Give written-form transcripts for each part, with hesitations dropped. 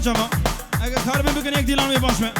جما اگه کار بکنی یک دیلام باش به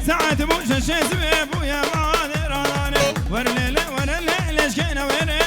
ساعات بوش الشيء بويا ما راني ورليلة ورليلة ليش كنا ورليلة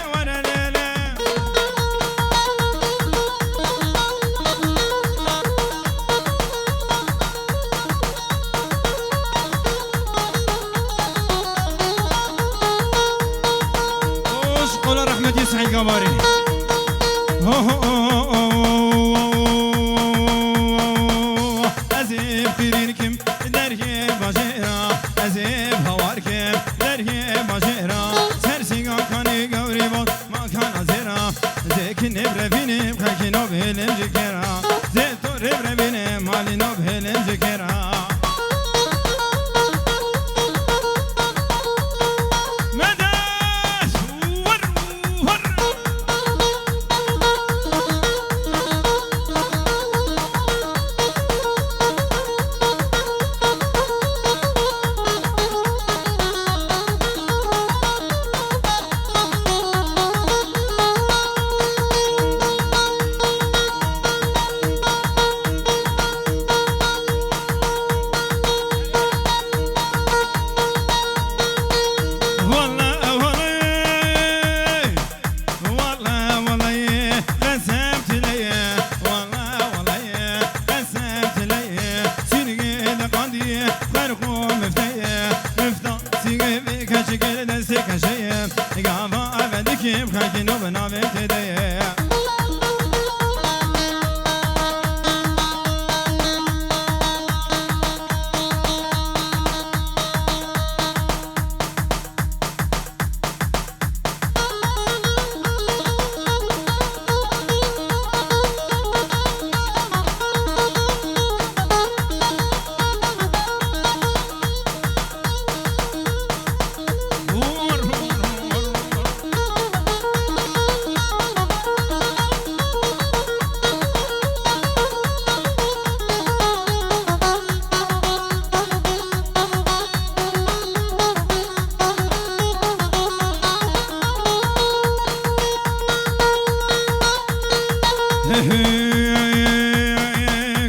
بهلم جكرا زيت ربر بين مالنا بهلم جكرا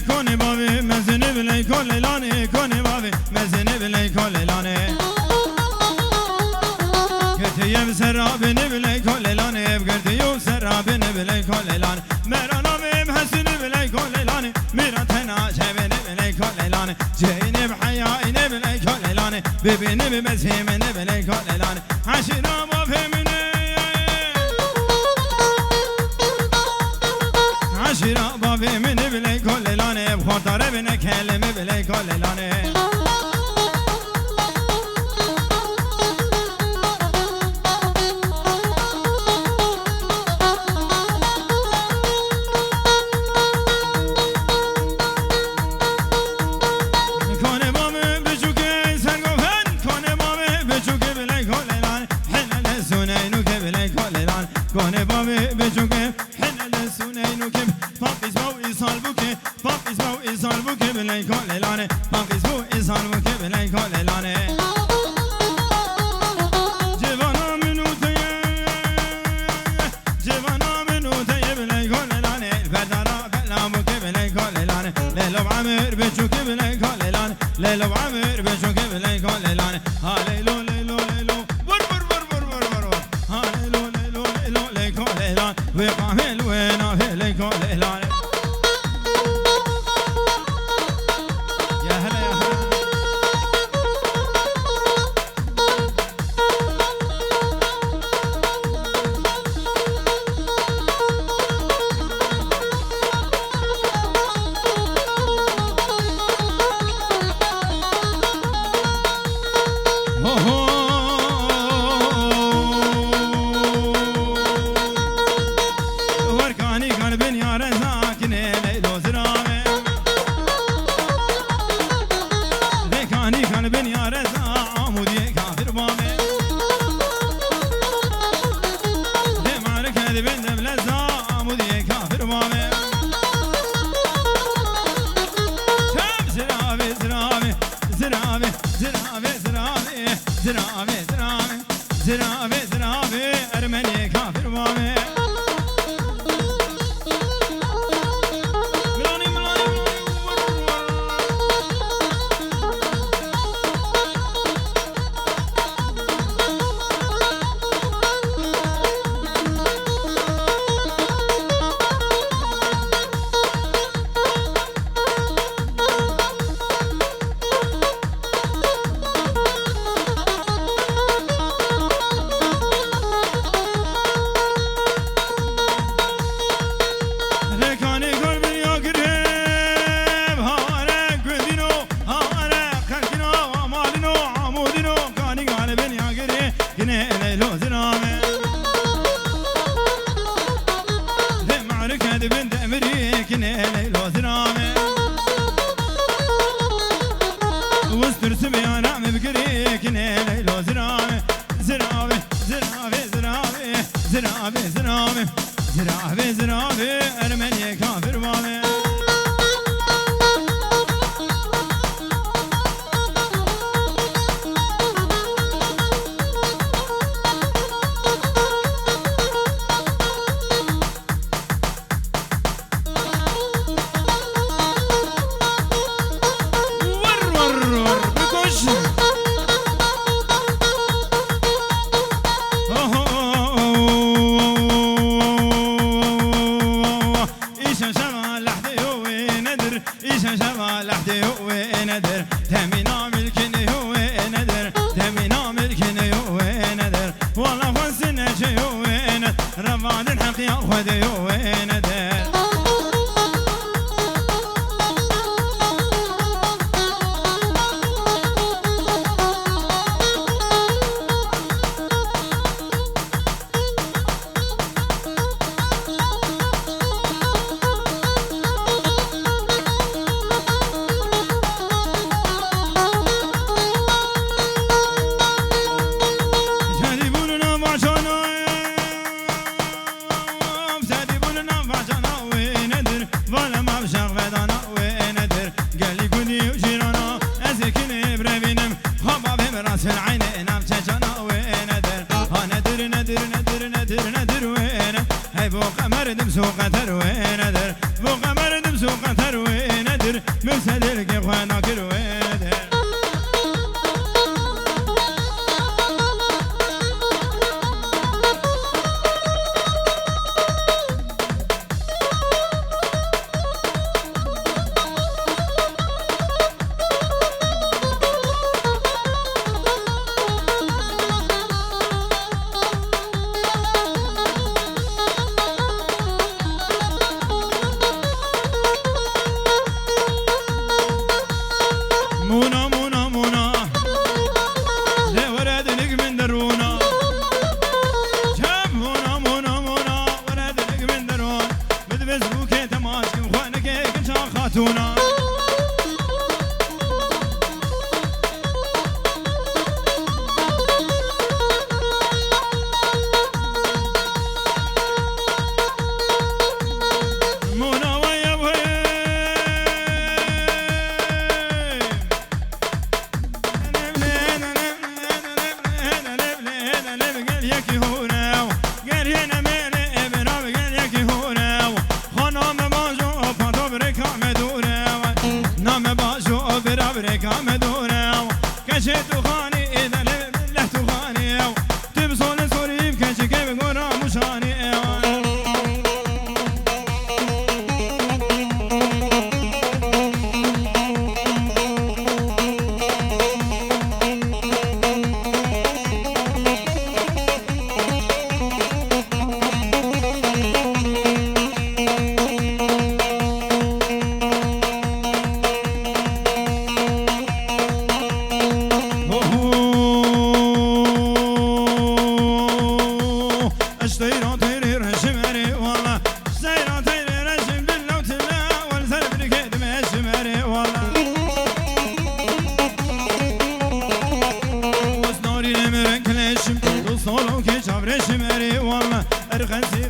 کونی باوی مزنی بلی کلی لانی کونی باوی مزنی بلی کلی لانی گرتیم سرابنی بلی کلی لانی گرتیم سرابنی بلی کلی لانی مرانم حسنی بلی کلی لانی میراتنا شبنی بلی کلی لانی جینی بحیاینی بلی کلی لانی ببینی بمزهمنی بلی کلی لانی عشیرا بافهمنی عشيرة بابي من بلاي كل لاني بخاطر بنا كلمة بلاي كل لاني كوني بابي بجوكي سنقوفن كوني بابي بجوكي بلاي كل لاني حنا لسونينو كبلاي كل لاني كوني بابي بجوكي حنا لسونينو كب Pampis mau isal buke, pampis mau isal buke belai kole lane, pampis mau isal buke belai kole lane. Jevana minute belai kole lane, verdara bela buke belai kole lane, lelo amir bechuke belai kole lane, lelo amir bechuke belai kole lane. Halelo lelo lelo, wur wur wur wur wur wur, halelo lelo lelo le kole lane, we qamel we na le kole lane. Zirabe Ermeni kafir mame شمريك ليلو زرامي وسترسم يا نعم بكريك ليلو زرامي زرامي زرامي زرامي زرامي زرامي زرامي زرامي أرمني كافر مامي Solo que chabre shimeri walla ergensi